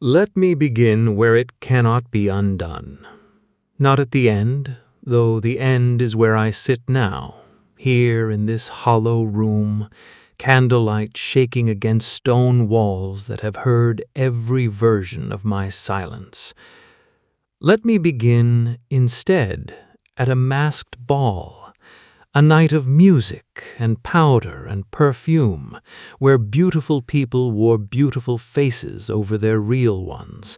Let me begin where it cannot be undone. Not at the end, though the end is where I sit now, here in this hollow room, candlelight shaking against stone walls that have heard every version of my silence. Let me begin, instead, at a masked ball, a night of music and powder and perfume, where beautiful people wore beautiful faces over their real ones,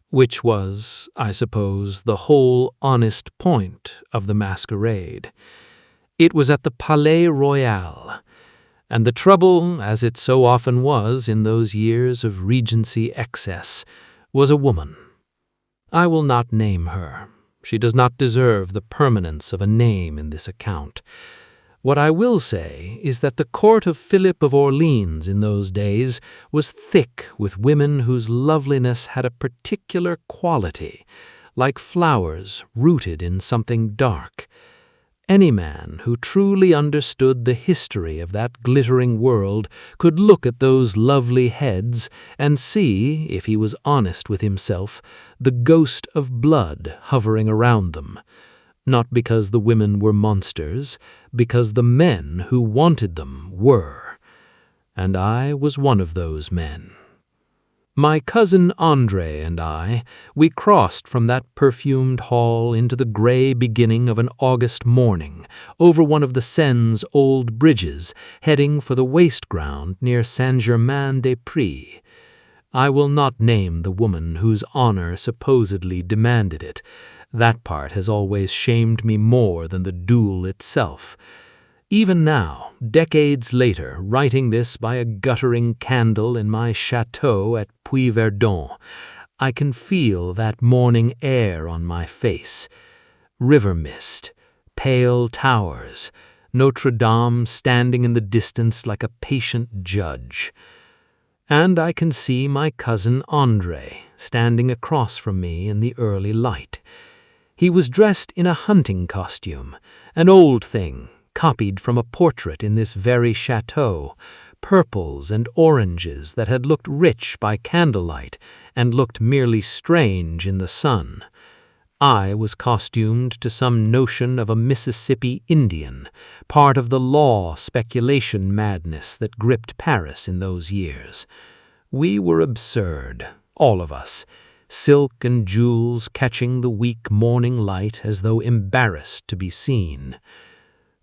which was, I suppose, the whole honest point of the masquerade. It was at the Palais Royal, and the trouble, as it so often was in those years of Regency excess, was a woman. I will not name her. She does not deserve the permanence of a name in this account. What I will say is that the court of Philip of Orleans in those days was thick with women whose loveliness had a particular quality, like flowers rooted in something dark. Any man who truly understood the history of that glittering world could look at those lovely heads and see, if he was honest with himself, the ghost of blood hovering around them. Not because the women were monsters, because the men who wanted them were. And I was one of those men. My cousin André and we crossed from that perfumed hall into the gray beginning of an August morning, over one of the Seine's old bridges, heading for the waste ground near Saint-Germain-des-Prés. I will not name the woman whose honor supposedly demanded it. That part has always shamed me more than the duel itself. Even now, decades later, writing this by a guttering candle in my chateau at Puy-Verdon, I can feel that morning air on my face. River mist, pale towers, Notre Dame standing in the distance like a patient judge. And I can see my cousin André standing across from me in the early light. He was dressed in a hunting costume, an old thing, copied from a portrait in this very chateau, purples and oranges that had looked rich by candlelight and looked merely strange in the sun. I was costumed to some notion of a Mississippi Indian, part of the law speculation madness that gripped Paris in those years. We were absurd, all of us, silk and jewels catching the weak morning light as though embarrassed to be seen.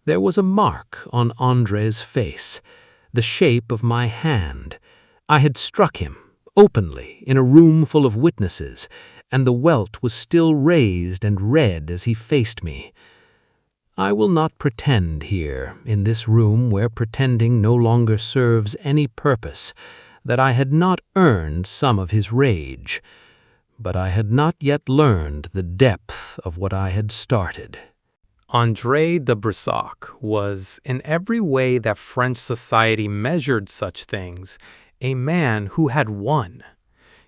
There was a mark on André's face, the shape of my hand. I had struck him, openly, in a room full of witnesses, and the welt was still raised and red as he faced me. I will not pretend here, in this room where pretending no longer serves any purpose, that I had not earned some of his rage, but I had not yet learned the depth of what I had started. André de Brissac was, in every way that French society measured such things, a man who had won.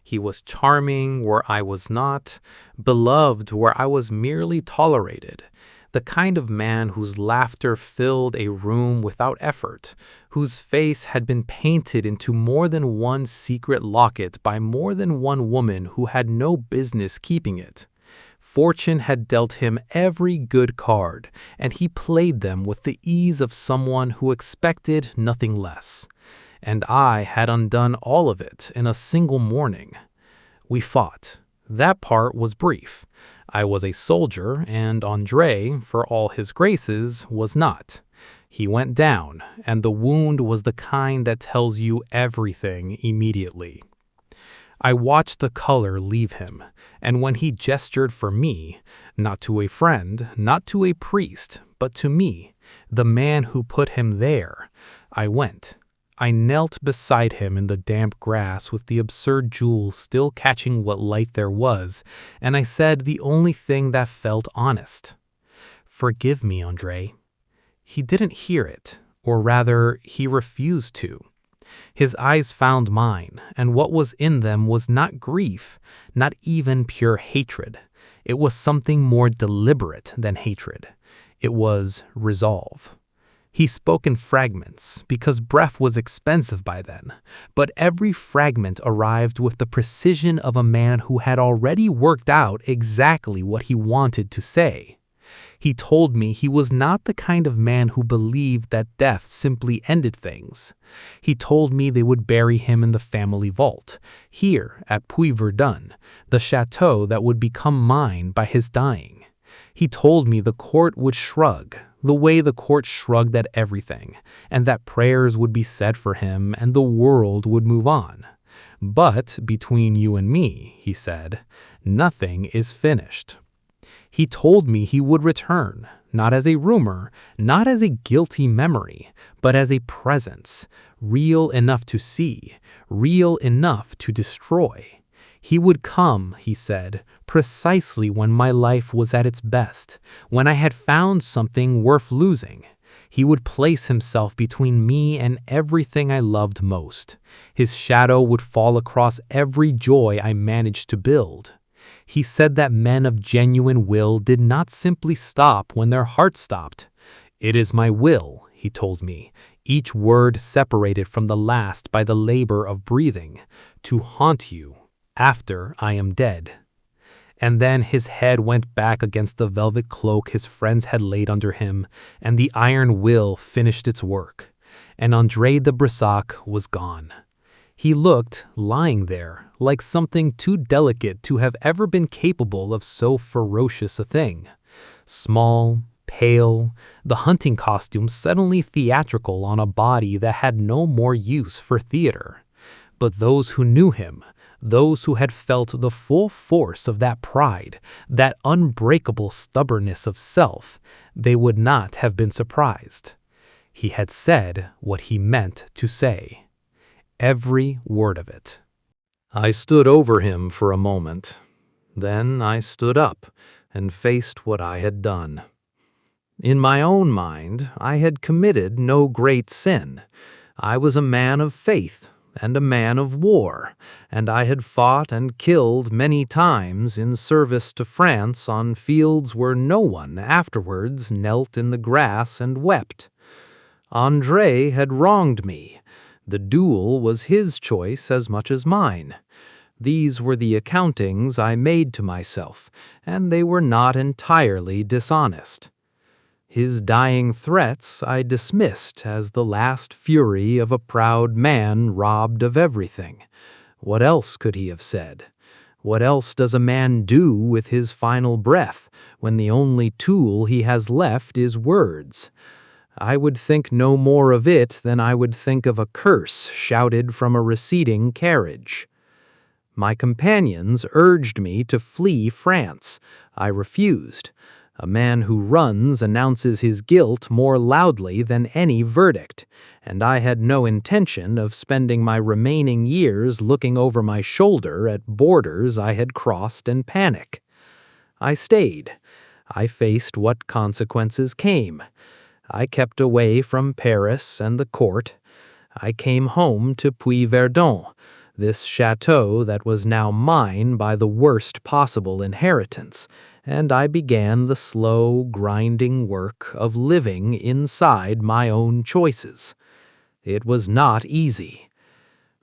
He was charming where I was not, beloved where I was merely tolerated, the kind of man whose laughter filled a room without effort, whose face had been painted into more than one secret locket by more than one woman who had no business keeping it. Fortune had dealt him every good card, and he played them with the ease of someone who expected nothing less. And I had undone all of it in a single morning. We fought. That part was brief. I was a soldier, and André, for all his graces, was not. He went down, and the wound was the kind that tells you everything immediately. I watched the color leave him, and when he gestured for me, not to a friend, not to a priest, but to me, the man who put him there, I went. I knelt beside him in the damp grass with the absurd jewel still catching what light there was, and I said the only thing that felt honest. "Forgive me, André." He didn't hear it, or rather, he refused to. His eyes found mine, and what was in them was not grief, not even pure hatred. It was something more deliberate than hatred. It was resolve. He spoke in fragments, because breath was expensive by then, but every fragment arrived with the precision of a man who had already worked out exactly what he wanted to say. He told me he was not the kind of man who believed that death simply ended things. He told me they would bury him in the family vault, here at Puy-Verdun, the chateau that would become mine by his dying. He told me the court would shrug, the way the court shrugged at everything, and that prayers would be said for him and the world would move on. But between you and me, he said, nothing is finished. He told me he would return, not as a rumor, not as a guilty memory, but as a presence, real enough to see, real enough to destroy. He would come, he said, precisely when my life was at its best, when I had found something worth losing. He would place himself between me and everything I loved most. His shadow would fall across every joy I managed to build. He said that men of genuine will did not simply stop when their heart stopped. It is my will, he told me, each word separated from the last by the labor of breathing, to haunt you after I am dead. And then his head went back against the velvet cloak his friends had laid under him, and the iron will finished its work, and André de Brissac was gone. He looked, lying there, like something too delicate to have ever been capable of so ferocious a thing. Small, pale, the hunting costume suddenly theatrical on a body that had no more use for theater. But those who knew him, those who had felt the full force of that pride, that unbreakable stubbornness of self, they would not have been surprised. He had said what he meant to say. Every word of it. I stood over him for a moment. Then I stood up and faced what I had done. In my own mind, I had committed no great sin. I was a man of faith and a man of war, and I had fought and killed many times in service to France on fields where no one afterwards knelt in the grass and wept. André had wronged me. The duel was his choice as much as mine. These were the accountings I made to myself, and they were not entirely dishonest. His dying threats I dismissed as the last fury of a proud man robbed of everything. What else could he have said? What else does a man do with his final breath, when the only tool he has left is words? I would think no more of it than I would think of a curse shouted from a receding carriage. My companions urged me to flee France. I refused. A man who runs announces his guilt more loudly than any verdict, and I had no intention of spending my remaining years looking over my shoulder at borders I had crossed in panic. I stayed. I faced what consequences came. I kept away from Paris and the court. I came home to Puy-Verdun, this chateau that was now mine by the worst possible inheritance, and I began the slow, grinding work of living inside my own choices. It was not easy.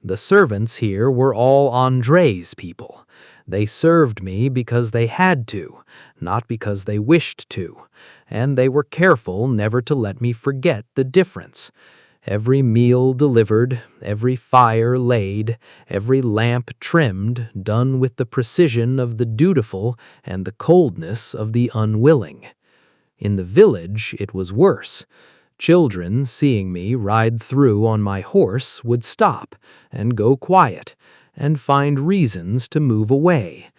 The servants here were all André's people. They served me because they had to, not because they wished to, and they were careful never to let me forget the difference. Every meal delivered, every fire laid, every lamp trimmed, done with the precision of the dutiful and the coldness of the unwilling. In the village it was worse. Children, seeing me ride through on my horse, would stop and go quiet, and find reasons to move away.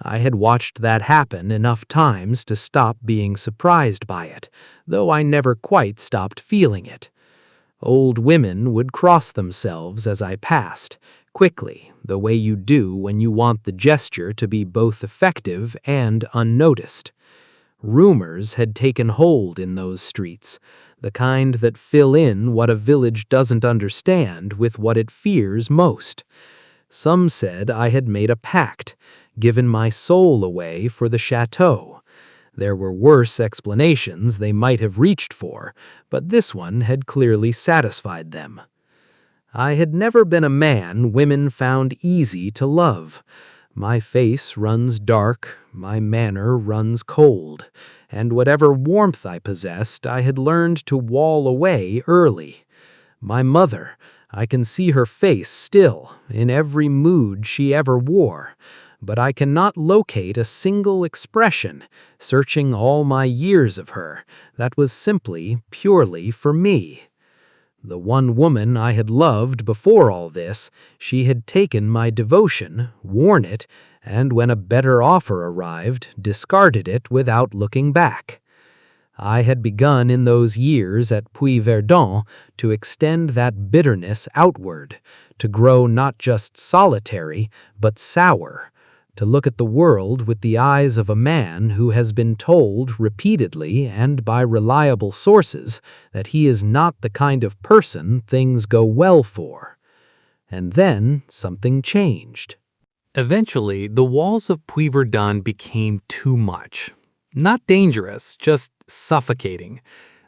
I had watched that happen enough times to stop being surprised by it, though I never quite stopped feeling it. Old women would cross themselves as I passed, quickly, the way you do when you want the gesture to be both effective and unnoticed. Rumors had taken hold in those streets, the kind that fill in what a village doesn't understand with what it fears most. Some said I had made a pact, given my soul away for the chateau. There were worse explanations they might have reached for, but this one had clearly satisfied them. I had never been a man women found easy to love. My face runs dark, my manner runs cold, and whatever warmth I possessed I had learned to wall away early. My mother, I can see her face still, in every mood she ever wore, but I cannot locate a single expression, searching all my years of her, that was simply, purely for me. The one woman I had loved before all this, she had taken my devotion, worn it, and when a better offer arrived, discarded it without looking back. I had begun in those years at Puy-Verdon to extend that bitterness outward, to grow not just solitary, but sour, to look at the world with the eyes of a man who has been told repeatedly and by reliable sources that he is not the kind of person things go well for. And then something changed. Eventually, the walls of Puy-Verdon became too much. Not dangerous, just suffocating.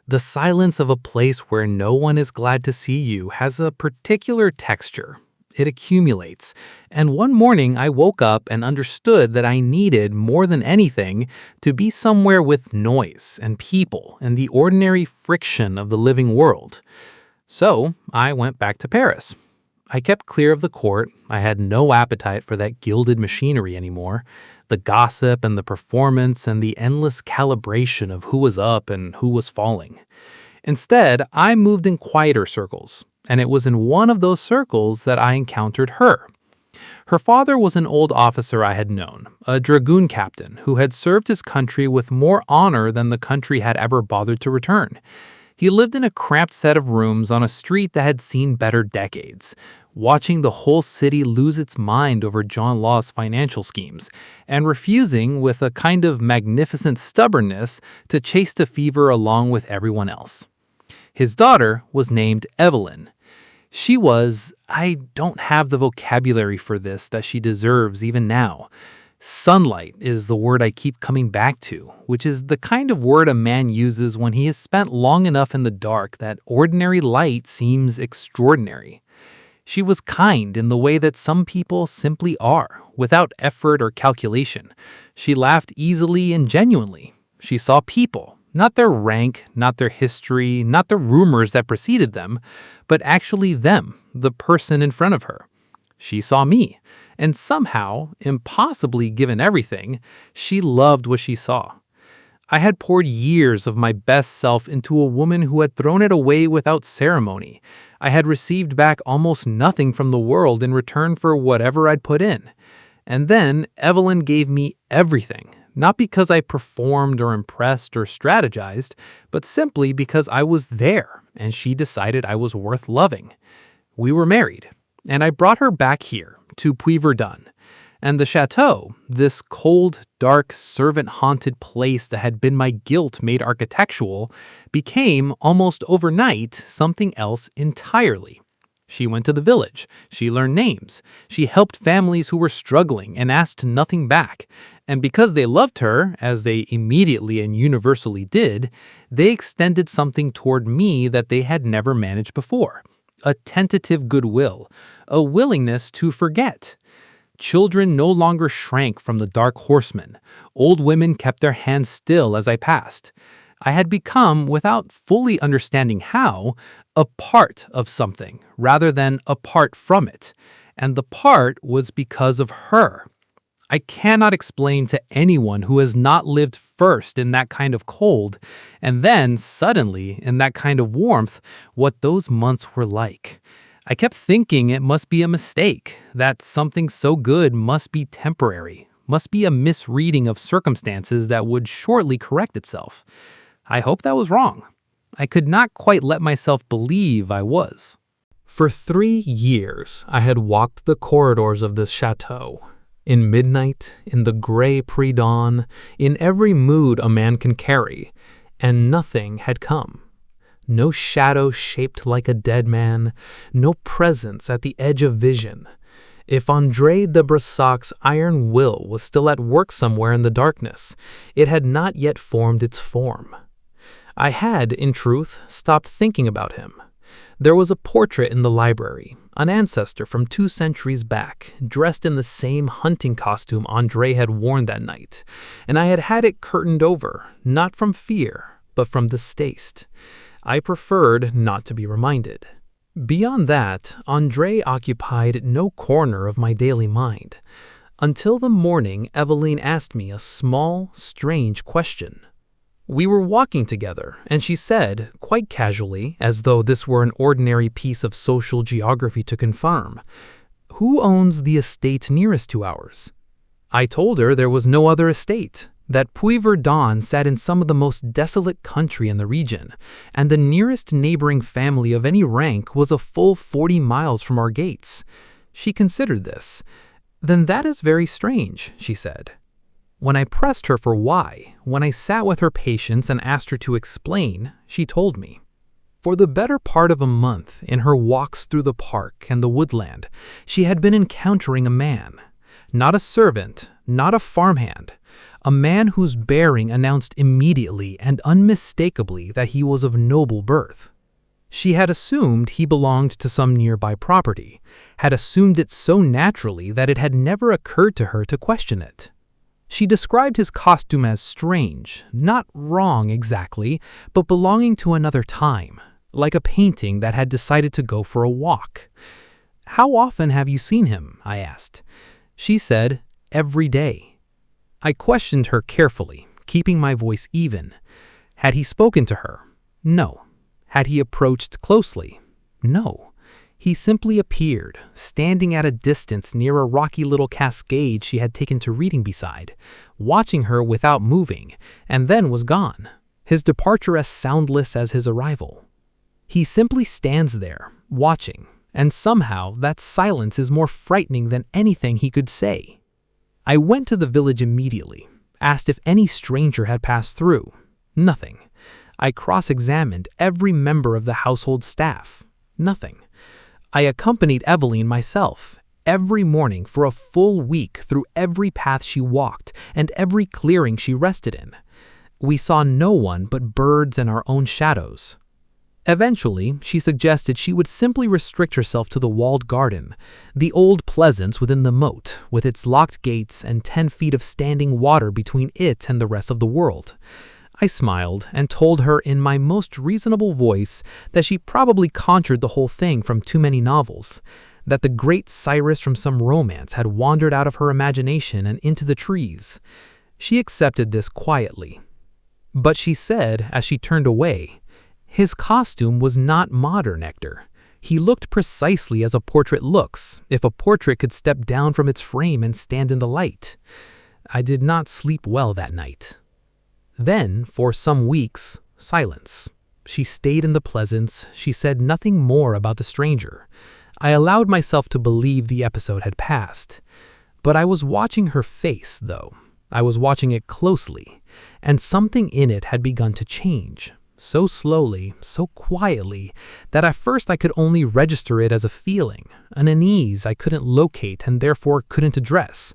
The silence of a place where no one is glad to see you has a particular texture. It accumulates, and one morning I woke up and understood that I needed, more than anything, to be somewhere with noise and people and the ordinary friction of the living world. So I went back to Paris. I kept clear of the court. I had no appetite for that gilded machinery anymore. The gossip and the performance and the endless calibration of who was up and who was falling. Instead, I moved in quieter circles. And it was in one of those circles that I encountered her. Her father was an old officer I had known, a dragoon captain who had served his country with more honor than the country had ever bothered to return. He lived in a cramped set of rooms on a street that had seen better decades, watching the whole city lose its mind over John Law's financial schemes, and refusing, with a kind of magnificent stubbornness, to chase the fever along with everyone else. His daughter was named Evelyn. She was, I don't have the vocabulary for this that she deserves even now. Sunlight is the word I keep coming back to, which is the kind of word a man uses when he has spent long enough in the dark that ordinary light seems extraordinary. She was kind in the way that some people simply are, without effort or calculation. She laughed easily and genuinely. She saw people. Not their rank, not their history, not the rumors that preceded them, but actually them, the person in front of her. She saw me, and somehow, impossibly given everything, she loved what she saw. I had poured years of my best self into a woman who had thrown it away without ceremony. I had received back almost nothing from the world in return for whatever I'd put in. And then Evelyn gave me everything. Not because I performed or impressed or strategized, but simply because I was there and she decided I was worth loving. We were married, and I brought her back here to Puy-Verdon. And the chateau, this cold, dark, servant-haunted place that had been my guilt made architectural, became, almost overnight, something else entirely. She went to the village. She learned names. She helped families who were struggling and asked nothing back. And because they loved her, as they immediately and universally did, they extended something toward me that they had never managed before. A tentative goodwill, a willingness to forget. Children no longer shrank from the dark horsemen. Old women kept their hands still as I passed. I had become, without fully understanding how, a part of something rather than apart from it. And the part was because of her. I cannot explain to anyone who has not lived first in that kind of cold, and then, suddenly, in that kind of warmth, what those months were like. I kept thinking it must be a mistake, that something so good must be temporary, must be a misreading of circumstances that would shortly correct itself. I hope that was wrong. I could not quite let myself believe I was. For 3 years, I had walked the corridors of this chateau. In midnight, in the gray pre-dawn, in every mood a man can carry, and nothing had come. No shadow shaped like a dead man, no presence at the edge of vision. If André de Brussac's iron will was still at work somewhere in the darkness, it had not yet formed its form. I had, in truth, stopped thinking about him. There was a portrait in the library, an ancestor from 2 centuries back, dressed in the same hunting costume André had worn that night, and I had had it curtained over, not from fear, but from distaste. I preferred not to be reminded. Beyond that, André occupied no corner of my daily mind, until the morning Eveline asked me a small, strange question. We were walking together, and she said, quite casually, as though this were an ordinary piece of social geography to confirm, "Who owns the estate nearest to ours?" I told her there was no other estate, that Puy-Verdon sat in some of the most desolate country in the region, and the nearest neighboring family of any rank was a full 40 miles from our gates. She considered this. "Then that is very strange," she said. When I pressed her for why, when I sat with her patients and asked her to explain, she told me. For the better part of a month, in her walks through the park and the woodland, she had been encountering a man. Not a servant, not a farmhand. A man whose bearing announced immediately and unmistakably that he was of noble birth. She had assumed he belonged to some nearby property, had assumed it so naturally that it had never occurred to her to question it. She described his costume as strange, not wrong exactly, but belonging to another time, like a painting that had decided to go for a walk. "How often have you seen him?" I asked. She said, "Every day." I questioned her carefully, keeping my voice even. Had he spoken to her? No. Had he approached closely? No. He simply appeared, standing at a distance near a rocky little cascade she had taken to reading beside, watching her without moving, and then was gone, his departure as soundless as his arrival. He simply stands there, watching, and somehow that silence is more frightening than anything he could say. I went to the village immediately, asked if any stranger had passed through. Nothing. I cross-examined every member of the household staff. Nothing. I accompanied Eveline myself, every morning for a full week through every path she walked and every clearing she rested in. We saw no one but birds and our own shadows. Eventually, she suggested she would simply restrict herself to the walled garden, the old pleasance within the moat, with its locked gates and 10 feet of standing water between it and the rest of the world. I smiled and told her in my most reasonable voice that she probably conjured the whole thing from too many novels, that the great Cyrus from some romance had wandered out of her imagination and into the trees. She accepted this quietly. But she said, as she turned away, "His costume was not modern, Hector. He looked precisely as a portrait looks, if a portrait could step down from its frame and stand in the light." I did not sleep well that night. Then, for some weeks, silence. She stayed in the pleasance. She said nothing more about the stranger. I allowed myself to believe the episode had passed. But I was watching her face, though. I was watching it closely, and something in it had begun to change, so slowly, so quietly, that at first I could only register it as a feeling, an unease I couldn't locate and therefore couldn't address.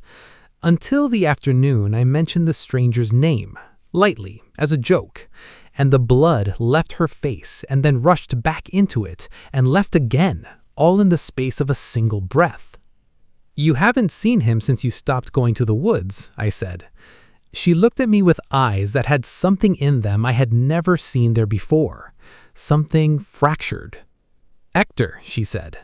Until the afternoon I mentioned the stranger's name, lightly, as a joke, and the blood left her face and then rushed back into it and left again, all in the space of a single breath. "You haven't seen him since you stopped going to the woods," I said. She looked at me with eyes that had something in them I had never seen there before, something fractured. "Hector," she said,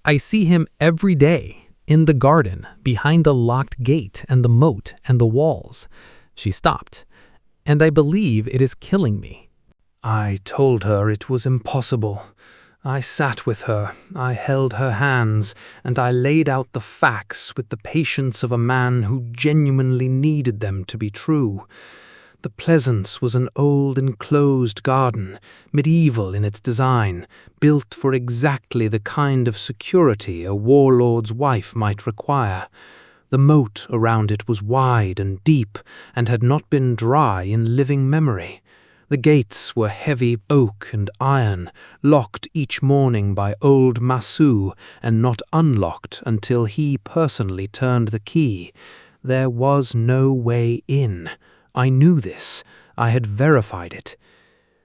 "I see him every day, in the garden, behind the locked gate and the moat and the walls." She stopped. "And I believe it is killing me." I told her it was impossible. I sat with her, I held her hands, and I laid out the facts with the patience of a man who genuinely needed them to be true. The Pleasance was an old enclosed garden, medieval in its design, built for exactly the kind of security a warlord's wife might require. The moat around it was wide and deep, and had not been dry in living memory. The gates were heavy oak and iron, locked each morning by old Massou and not unlocked until he personally turned the key. There was no way in. I knew this. I had verified it.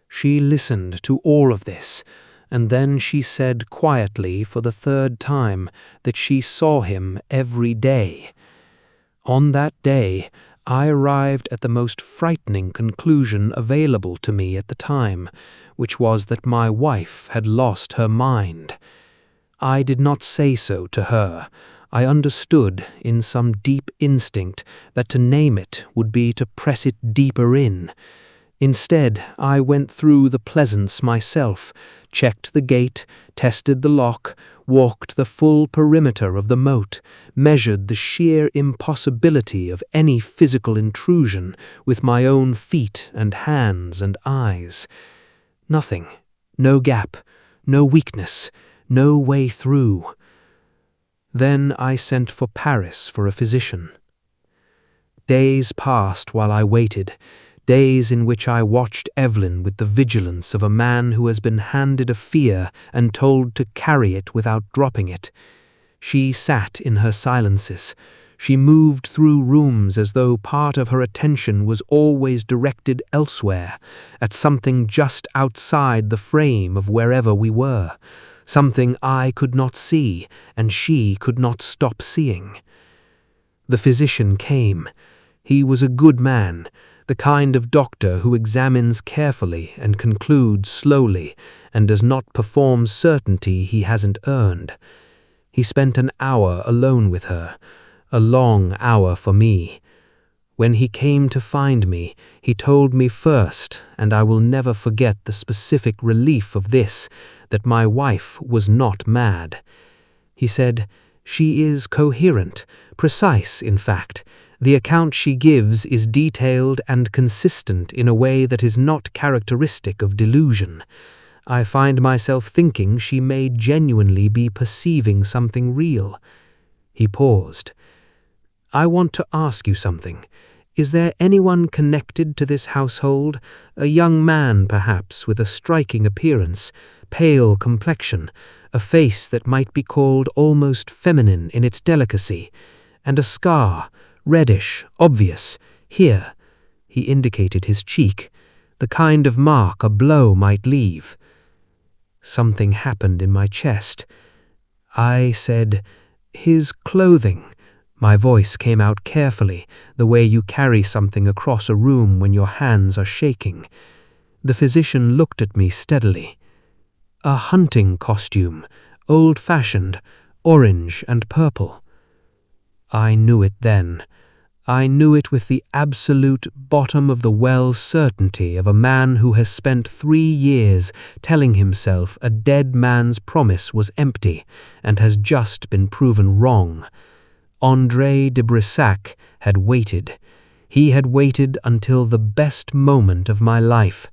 She listened to all of this, and then she said quietly for the third time that she saw him every day. On that day, I arrived at the most frightening conclusion available to me at the time, which was that my wife had lost her mind. I did not say so to her. I understood, in some deep instinct, that to name it would be to press it deeper in. Instead, I went through the pleasance myself, checked the gate, tested the lock, walked the full perimeter of the moat, measured the sheer impossibility of any physical intrusion with my own feet and hands and eyes. Nothing, no gap, no weakness, no way through. Then I sent for Paris for a physician. Days passed while I waited, days in which I watched Evelyn with the vigilance of a man who has been handed a fear and told to carry it without dropping it. She sat in her silences. She moved through rooms as though part of her attention was always directed elsewhere, at something just outside the frame of wherever we were, something I could not see and she could not stop seeing. The physician came. He was a good man, the kind of doctor who examines carefully and concludes slowly and does not perform certainty he hasn't earned. He spent an hour alone with her, a long hour for me. When he came to find me, he told me first, and I will never forget the specific relief of this, that my wife was not mad. He said, "She is coherent, precise, in fact. The account she gives is detailed and consistent in a way that is not characteristic of delusion. I find myself thinking she may genuinely be perceiving something real." He paused. "I want to ask you something. Is there anyone connected to this household? A young man, perhaps, with a striking appearance, pale complexion, a face that might be called almost feminine in its delicacy, and a scar, reddish, obvious, here." He indicated his cheek, the kind of mark a blow might leave. Something happened in my chest. I said, "His clothing." My voice came out carefully, the way you carry something across a room when your hands are shaking. The physician looked at me steadily. "A hunting costume, old-fashioned, orange and purple." I knew it then. I knew it with the absolute bottom-of-the-well certainty of a man who has spent 3 years telling himself a dead man's promise was empty and has just been proven wrong. André de Brissac had waited. He had waited until the best moment of my life,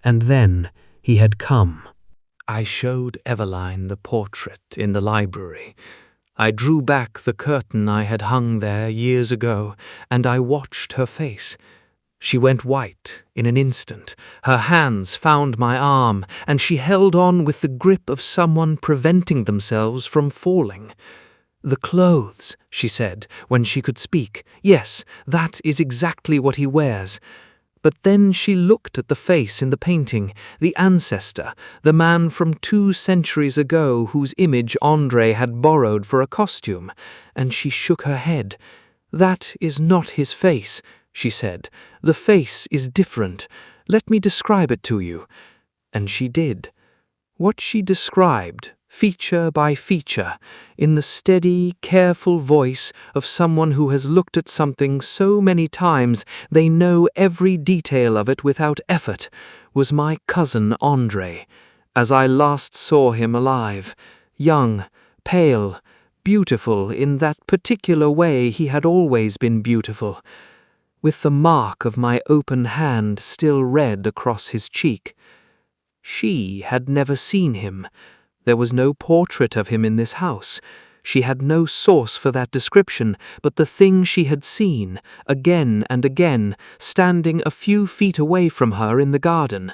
and then he had come. I showed Eveline the portrait in the library. I drew back the curtain I had hung there years ago, and I watched her face. She went white in an instant. Her hands found my arm, and she held on with the grip of someone preventing themselves from falling. "The clothes," she said, when she could speak. "Yes, that is exactly what he wears." But then she looked at the face in the painting, the ancestor, the man from 2 centuries ago whose image André had borrowed for a costume, and she shook her head. "That is not his face," she said. "The face is different. Let me describe it to you." And she did. What she described, feature by feature, in the steady, careful voice of someone who has looked at something so many times they know every detail of it without effort, was my cousin André, as I last saw him alive, young, pale, beautiful in that particular way he had always been beautiful, with the mark of my open hand still red across his cheek. She had never seen him. There was no portrait of him in this house. She had no source for that description but the thing she had seen, again and again, standing a few feet away from her in the garden.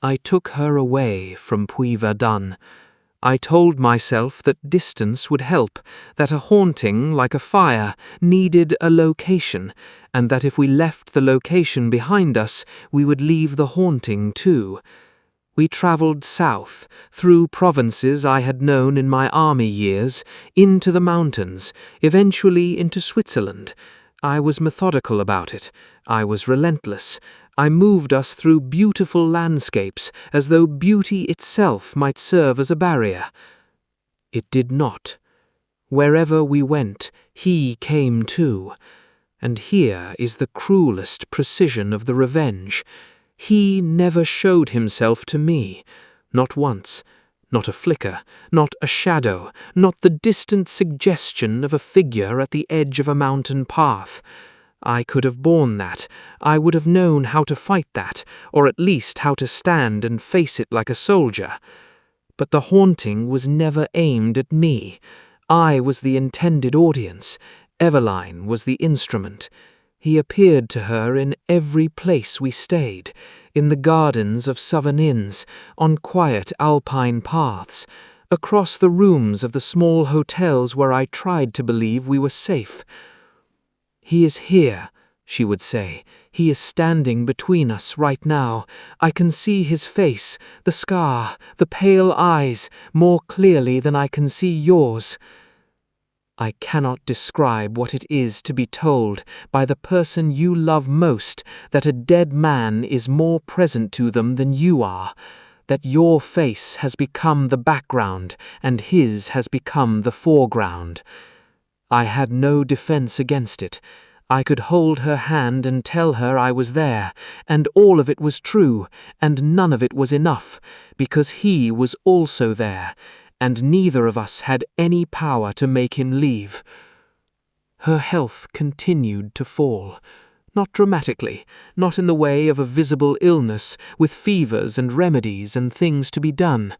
I took her away from Puy Verdun. I told myself that distance would help, that a haunting, like a fire, needed a location, and that if we left the location behind us, we would leave the haunting too. We traveled south, through provinces I had known in my army years, into the mountains, eventually into Switzerland. I was methodical about it. I was relentless. I moved us through beautiful landscapes, as though beauty itself might serve as a barrier. It did not. Wherever we went, he came too. And here is the cruelest precision of the revenge. He never showed himself to me, not once, not a flicker, not a shadow, not the distant suggestion of a figure at the edge of a mountain path. I could have borne that. I would have known how to fight that, or at least how to stand and face it like a soldier. But the haunting was never aimed at me. I was the intended audience. Eveline was the instrument. He appeared to her in every place we stayed, in the gardens of southern inns, on quiet alpine paths, across the rooms of the small hotels where I tried to believe we were safe. "He is here," she would say. "He is standing between us right now. I can see his face, the scar, the pale eyes, more clearly than I can see yours." I cannot describe what it is to be told by the person you love most that a dead man is more present to them than you are, that your face has become the background and his has become the foreground. I had no defense against it. I could hold her hand and tell her I was there, and all of it was true, and none of it was enough, because he was also there, and neither of us had any power to make him leave. Her health continued to fall. Not dramatically, not in the way of a visible illness, with fevers and remedies and things to be done.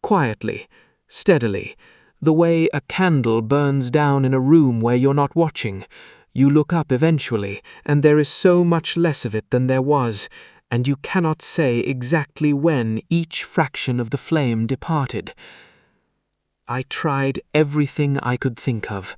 Quietly, steadily, the way a candle burns down in a room where you're not watching. You look up eventually, and there is so much less of it than there was, and you cannot say exactly when each fraction of the flame departed. I tried everything I could think of.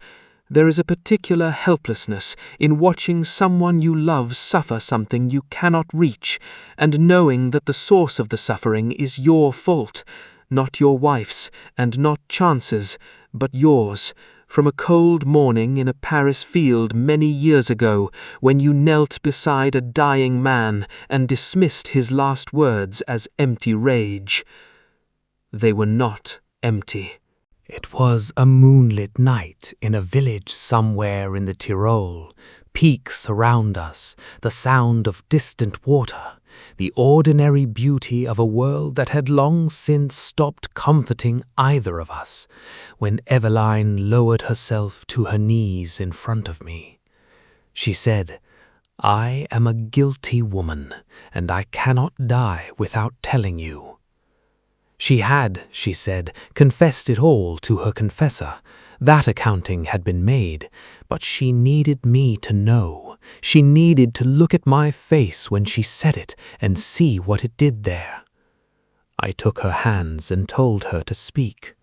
There is a particular helplessness in watching someone you love suffer something you cannot reach, and knowing that the source of the suffering is your fault, not your wife's, and not chance's, but yours, from a cold morning in a Paris field many years ago, when you knelt beside a dying man and dismissed his last words as empty rage. They were not empty. It was a moonlit night in a village somewhere in the Tyrol, peaks around us, the sound of distant water, the ordinary beauty of a world that had long since stopped comforting either of us, when Eveline lowered herself to her knees in front of me. She said, "I am a guilty woman, and I cannot die without telling you." She had, she said, confessed it all to her confessor. That accounting had been made, but she needed me to know. She needed to look at my face when she said it and see what it did there. I took her hands and told her to speak.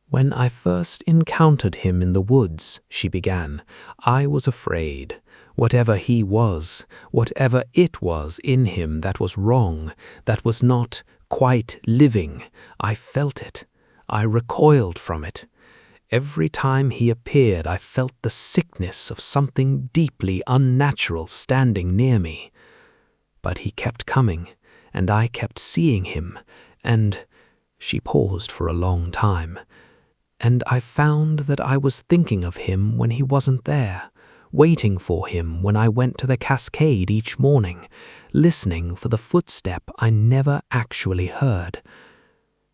"When I first encountered him in the woods," she began, "I was afraid. Whatever he was, whatever it was in him that was wrong, that was not quite living, I felt it. I recoiled from it. Every time he appeared, I felt the sickness of something deeply unnatural standing near me. But he kept coming, and I kept seeing him, and—" she paused for a long time, "and I found that I was thinking of him when he wasn't there, waiting for him when I went to the cascade each morning, listening for the footstep I never actually heard.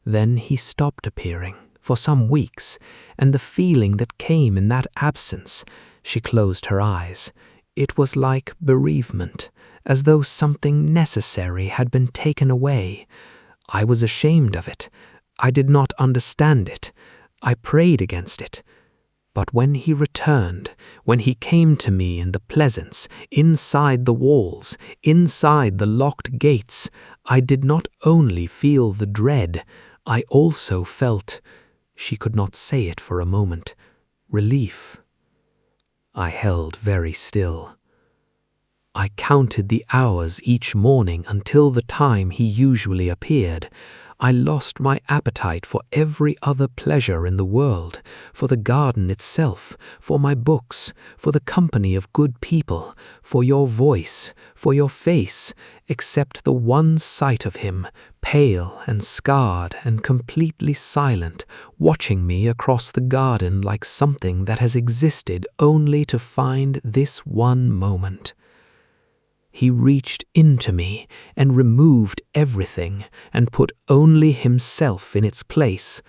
Then he stopped appearing for some weeks, and the feeling that came in that absence," she closed her eyes, "it was like bereavement, as though something necessary had been taken away. I was ashamed of it. I did not understand it. I prayed against it. But when he returned, when he came to me in the pleasance, inside the walls, inside the locked gates, I did not only feel the dread, I also felt, she could not say it for a moment, relief. I held very still. I counted the hours each morning until the time he usually appeared. I lost my appetite for every other pleasure in the world, for the garden itself, for my books, for the company of good people, for your voice, for your face, except the one sight of him, pale and scarred and completely silent, watching me across the garden like something that has existed only to find this one moment. He reached into me and removed everything and put only himself in its place.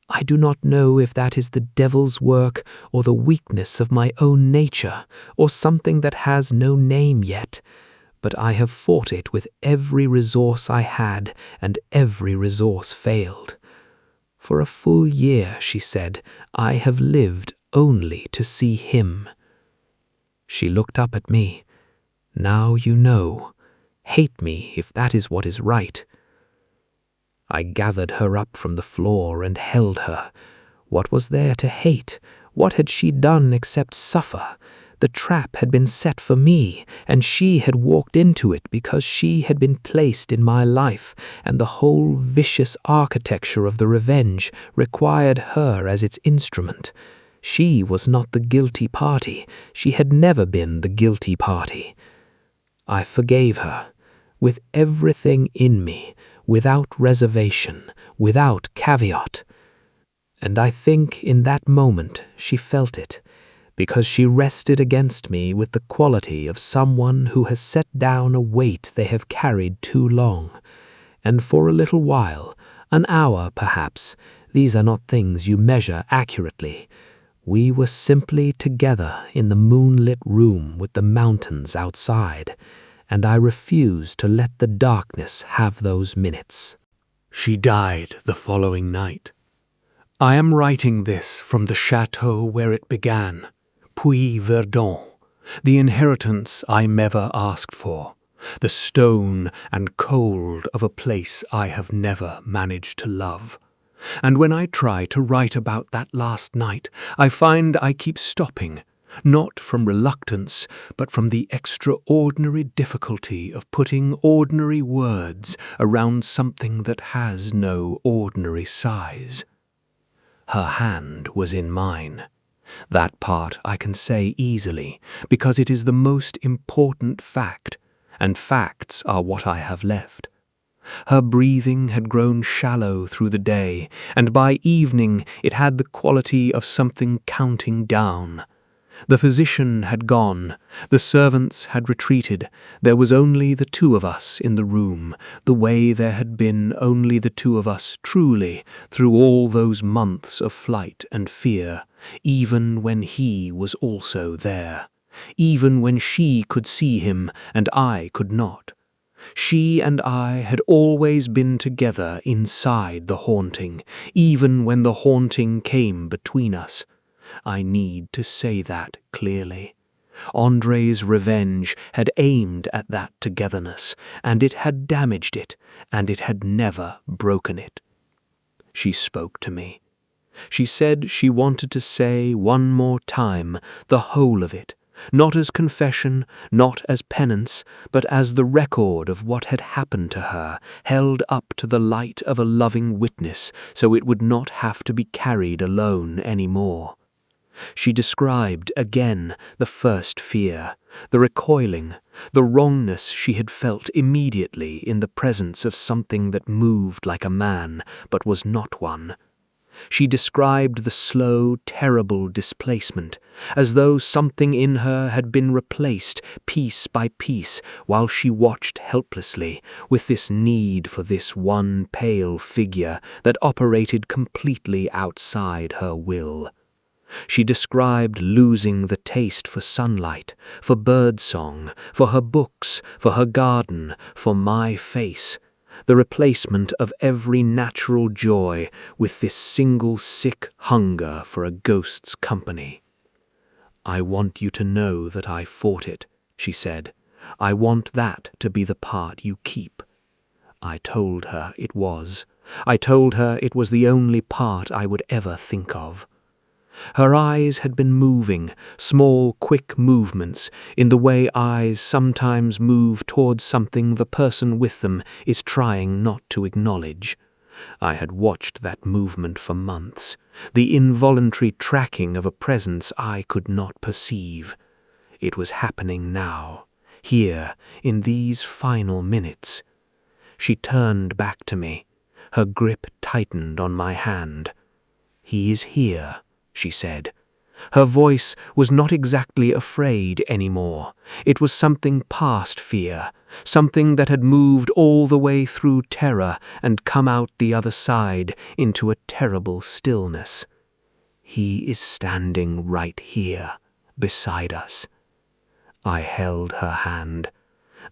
I do not know if that is the devil's work or the weakness of my own nature or something that has no name yet, but I have fought it with every resource I had, and every resource failed. For a full year, she said, I have lived only to see him. She looked up at me. Now you know. Hate me if that is what is right. I gathered her up from the floor and held her. What was there to hate? What had she done except suffer? The trap had been set for me, and she had walked into it because she had been placed in my life, and the whole vicious architecture of the revenge required her as its instrument. She was not the guilty party. She had never been the guilty party. I forgave her, with everything in me, without reservation, without caveat. And I think in that moment she felt it, because she rested against me with the quality of someone who has set down a weight they have carried too long. And for a little while, an hour perhaps, these are not things you measure accurately, we were simply together in the moonlit room with the mountains outside, and I refused to let the darkness have those minutes. She died the following night. I am writing this from the chateau where it began, Puy-Verdon, the inheritance I never asked for, the stone and cold of a place I have never managed to love. And when I try to write about that last night, I find I keep stopping, not from reluctance, but from the extraordinary difficulty of putting ordinary words around something that has no ordinary size. Her hand was in mine. That part I can say easily, because it is the most important fact, and facts are what I have left. Her breathing had grown shallow through the day, and by evening it had the quality of something counting down. The physician had gone, the servants had retreated, there was only the two of us in the room, the way there had been only the two of us truly through all those months of flight and fear, even when he was also there, even when she could see him and I could not. She and I had always been together inside the haunting, even when the haunting came between us. I need to say that clearly. Andre's revenge had aimed at that togetherness, and it had damaged it, and it had never broken it. She spoke to me. She said she wanted to say one more time the whole of it, not as confession, not as penance, but as the record of what had happened to her, held up to the light of a loving witness, so it would not have to be carried alone any more. She described again the first fear, the recoiling, the wrongness she had felt immediately in the presence of something that moved like a man, but was not one. She described the slow, terrible displacement, as though something in her had been replaced piece by piece while she watched helplessly, with this need for this one pale figure that operated completely outside her will. She described losing the taste for sunlight, for birdsong, for her books, for her garden, for my face, the replacement of every natural joy with this single sick hunger for a ghost's company. "I want you to know that I fought it," she said. "I want that to be the part you keep." I told her it was. I told her it was the only part I would ever think of. Her eyes had been moving, small, quick movements, in the way eyes sometimes move towards something the person with them is trying not to acknowledge. I had watched that movement for months, the involuntary tracking of a presence I could not perceive. It was happening now, here, in these final minutes. She turned back to me. Her grip tightened on my hand. "He is here," she said. Her voice was not exactly afraid anymore. It was something past fear, something that had moved all the way through terror and come out the other side into a terrible stillness. "He is standing right here, beside us." I held her hand.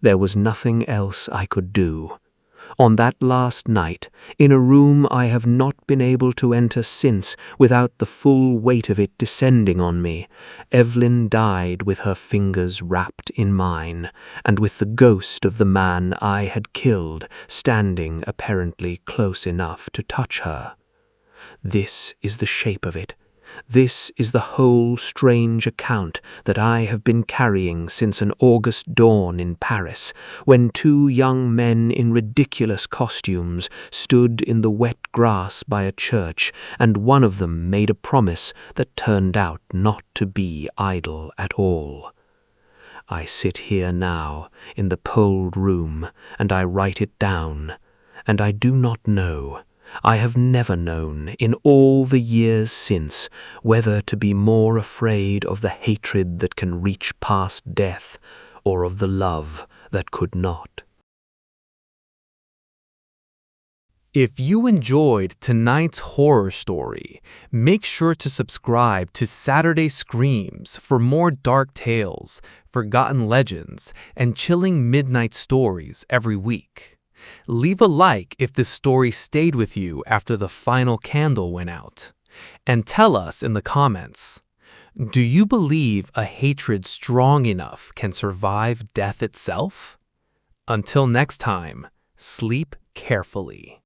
There was nothing else I could do. On that last night, in a room I have not been able to enter since without the full weight of it descending on me, Evelyn died with her fingers wrapped in mine, and with the ghost of the man I had killed standing apparently close enough to touch her. This is the shape of it. This is the whole strange account that I have been carrying since an August dawn in Paris, when two young men in ridiculous costumes stood in the wet grass by a church, and one of them made a promise that turned out not to be idle at all. I sit here now, in the cold room, and I write it down, and I do not know. I have never known, in all the years since, whether to be more afraid of the hatred that can reach past death, or of the love that could not. If you enjoyed tonight's horror story, make sure to subscribe to Saturday Screams for more dark tales, forgotten legends, and chilling midnight stories every week. Leave a like if this story stayed with you after the final candle went out. And tell us in the comments, do you believe a hatred strong enough can survive death itself? Until next time, sleep carefully.